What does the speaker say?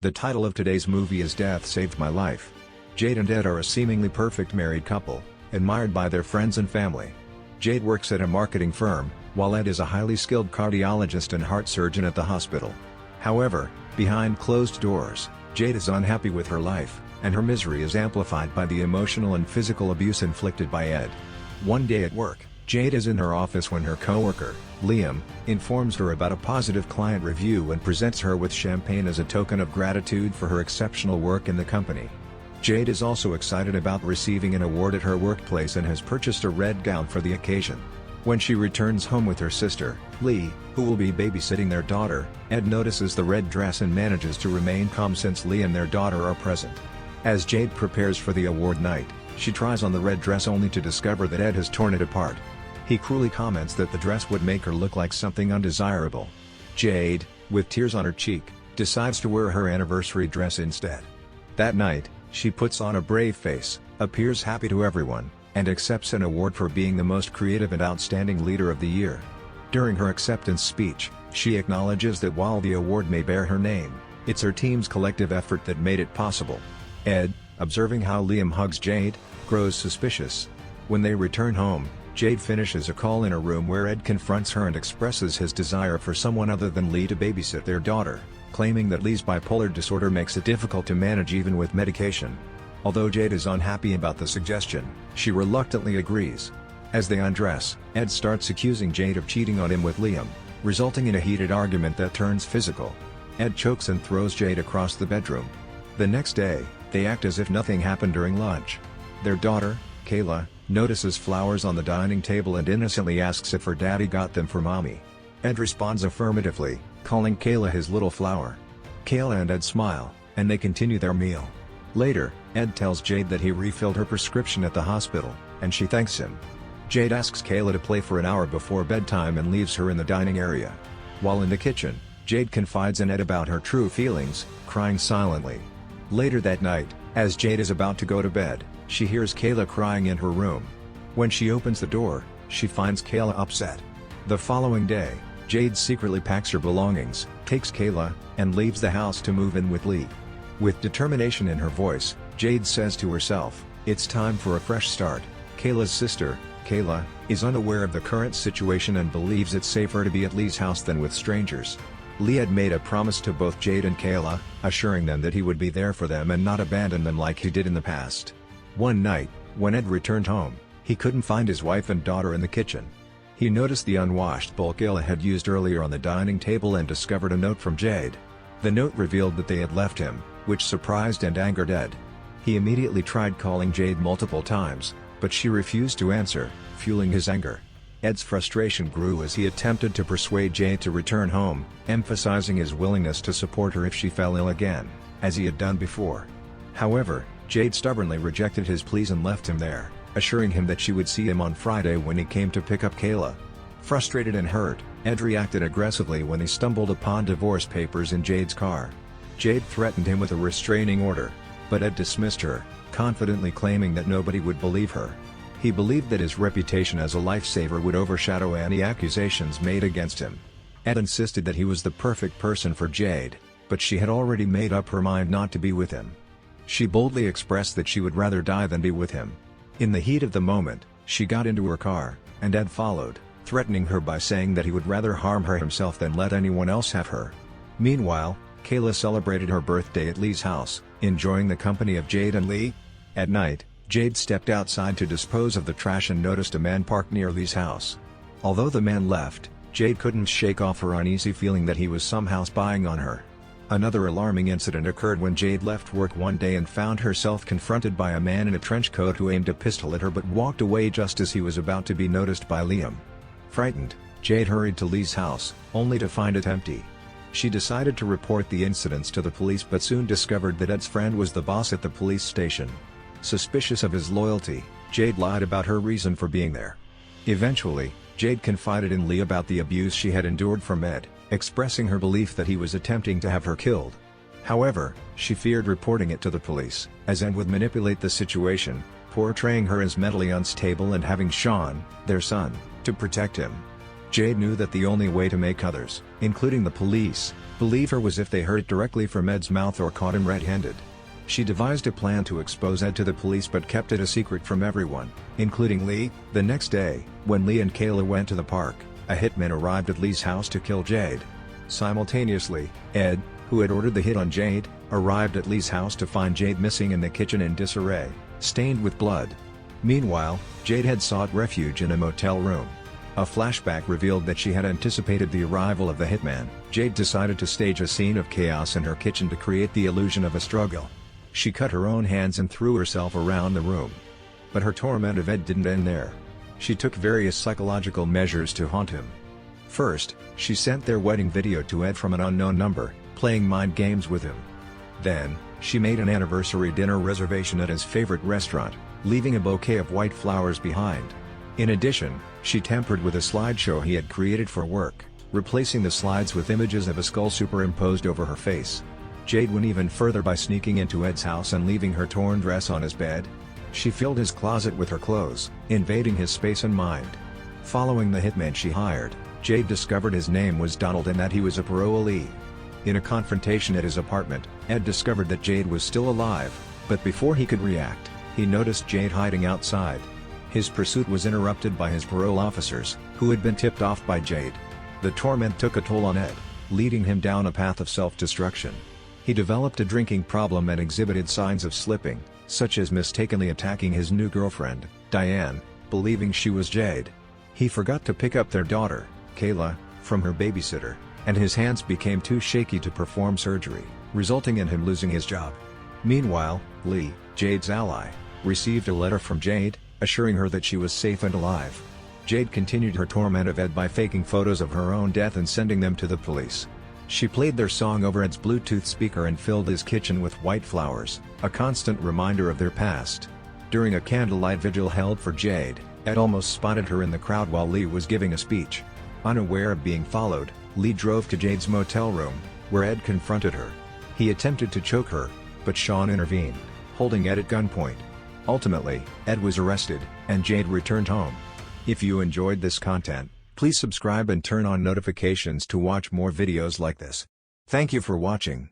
The title of today's movie is Death Saved My Life. Jade and Ed are a seemingly perfect married couple, admired by their friends and family. Jade works at a marketing firm, while Ed is a highly skilled cardiologist and heart surgeon at the hospital. However, behind closed doors, Jade is unhappy with her life, and her misery is amplified by the emotional and physical abuse inflicted by Ed. One day at work, Jade is in her office when her coworker, Liam, informs her about a positive client review and presents her with champagne as a token of gratitude for her exceptional work in the company. Jade is also excited about receiving an award at her workplace and has purchased a red gown for the occasion. When she returns home with her sister, Lee, who will be babysitting their daughter, Ed notices the red dress and manages to remain calm since Lee and their daughter are present. As Jade prepares for the award night, she tries on the red dress only to discover that Ed has torn it apart. He cruelly comments that the dress would make her look like something undesirable. Jade, with tears on her cheek, decides to wear her anniversary dress instead. That night, she puts on a brave face, appears happy to everyone, and accepts an award for being the most creative and outstanding leader of the year. During her acceptance speech, she acknowledges that while the award may bear her name, it's her team's collective effort that made it possible. Ed, observing how Liam hugs Jade, grows suspicious. When they return home, Jade finishes a call in a room where Ed confronts her and expresses his desire for someone other than Lee to babysit their daughter, claiming that Lee's bipolar disorder makes it difficult to manage even with medication. Although Jade is unhappy about the suggestion, she reluctantly agrees. As they undress, Ed starts accusing Jade of cheating on him with Liam, resulting in a heated argument that turns physical. Ed chokes and throws Jade across the bedroom. The next day, they act as if nothing happened during lunch. Their daughter, Kayla, notices flowers on the dining table and innocently asks if her daddy got them for mommy. Ed responds affirmatively, calling Kayla his little flower. Kayla and Ed smile, and they continue their meal. Later, Ed tells Jade that he refilled her prescription at the hospital, and she thanks him. Jade asks Kayla to play for an hour before bedtime and leaves her in the dining area. While in the kitchen, Jade confides in Ed about her true feelings, crying silently. Later that night, as Jade is about to go to bed, she hears Kayla crying in her room. When she opens the door, she finds Kayla upset. The following day, Jade secretly packs her belongings, takes Kayla, and leaves the house to move in with Lee. With determination in her voice, Jade says to herself, "It's time for a fresh start." Kayla's sister, Kayla, is unaware of the current situation and believes it's safer to be at Lee's house than with strangers. Lee had made a promise to both Jade and Kayla, assuring them that he would be there for them and not abandon them like he did in the past. One night, when Ed returned home, he couldn't find his wife and daughter in the kitchen. He noticed the unwashed bowl Kayla had used earlier on the dining table and discovered a note from Jade. The note revealed that they had left him, which surprised and angered Ed. He immediately tried calling Jade multiple times, but she refused to answer, fueling his anger. Ed's frustration grew as he attempted to persuade Jade to return home, emphasizing his willingness to support her if she fell ill again, as he had done before. However, Jade stubbornly rejected his pleas and left him there, assuring him that she would see him on Friday when he came to pick up Kayla. Frustrated and hurt, Ed reacted aggressively when he stumbled upon divorce papers in Jade's car. Jade threatened him with a restraining order, but Ed dismissed her, confidently claiming that nobody would believe her. He believed that his reputation as a lifesaver would overshadow any accusations made against him. Ed insisted that he was the perfect person for Jade, but she had already made up her mind not to be with him. She boldly expressed that she would rather die than be with him. In the heat of the moment, she got into her car, and Ed followed, threatening her by saying that he would rather harm her himself than let anyone else have her. Meanwhile, Kayla celebrated her birthday at Lee's house, enjoying the company of Jade and Lee. At night, Jade stepped outside to dispose of the trash and noticed a man parked near Lee's house. Although the man left, Jade couldn't shake off her uneasy feeling that he was somehow spying on her. Another alarming incident occurred when Jade left work one day and found herself confronted by a man in a trench coat who aimed a pistol at her but walked away just as he was about to be noticed by Liam. Frightened, Jade hurried to Lee's house, only to find it empty. She decided to report the incidents to the police but soon discovered that Ed's friend was the boss at the police station. Suspicious of his loyalty, Jade lied about her reason for being there. Eventually, Jade confided in Lee about the abuse she had endured from Ed, expressing her belief that he was attempting to have her killed. However, she feared reporting it to the police, as Ed would manipulate the situation, portraying her as mentally unstable and having Sean, their son, to protect him. Jade knew that the only way to make others, including the police, believe her was if they heard it directly from Ed's mouth or caught him red-handed. She devised a plan to expose Ed to the police but kept it a secret from everyone, including Lee. The next day, when Lee and Kayla went to the park, a hitman arrived at Lee's house to kill Jade. Simultaneously, Ed, who had ordered the hit on Jade, arrived at Lee's house to find Jade missing in the kitchen in disarray, stained with blood. Meanwhile, Jade had sought refuge in a motel room. A flashback revealed that she had anticipated the arrival of the hitman. Jade decided to stage a scene of chaos in her kitchen to create the illusion of a struggle. She cut her own hands and threw herself around the room. But her torment of Ed didn't end there. She took various psychological measures to haunt him. First, she sent their wedding video to Ed from an unknown number, playing mind games with him. Then, she made an anniversary dinner reservation at his favorite restaurant, leaving a bouquet of white flowers behind. In addition, she tampered with a slideshow he had created for work, replacing the slides with images of a skull superimposed over her face. Jade went even further by sneaking into Ed's house and leaving her torn dress on his bed. She filled his closet with her clothes, invading his space and mind. Following the hitman she hired, Jade discovered his name was Donald and that he was a parolee. In a confrontation at his apartment, Ed discovered that Jade was still alive, but before he could react, he noticed Jade hiding outside. His pursuit was interrupted by his parole officers, who had been tipped off by Jade. The torment took a toll on Ed, leading him down a path of self-destruction. He developed a drinking problem and exhibited signs of slipping, such as mistakenly attacking his new girlfriend, Diane, believing she was Jade. He forgot to pick up their daughter, Kayla, from her babysitter, and his hands became too shaky to perform surgery, resulting in him losing his job. Meanwhile, Lee, Jade's ally, received a letter from Jade, assuring her that she was safe and alive. Jade continued her torment of Ed by faking photos of her own death and sending them to the police. She played their song over Ed's Bluetooth speaker and filled his kitchen with white flowers, a constant reminder of their past. During a candlelight vigil held for Jade, Ed almost spotted her in the crowd while Lee was giving a speech. Unaware of being followed, Lee drove to Jade's motel room, where Ed confronted her. He attempted to choke her, but Sean intervened, holding Ed at gunpoint. Ultimately, Ed was arrested, and Jade returned home. If you enjoyed this content, please subscribe and turn on notifications to watch more videos like this. Thank you for watching.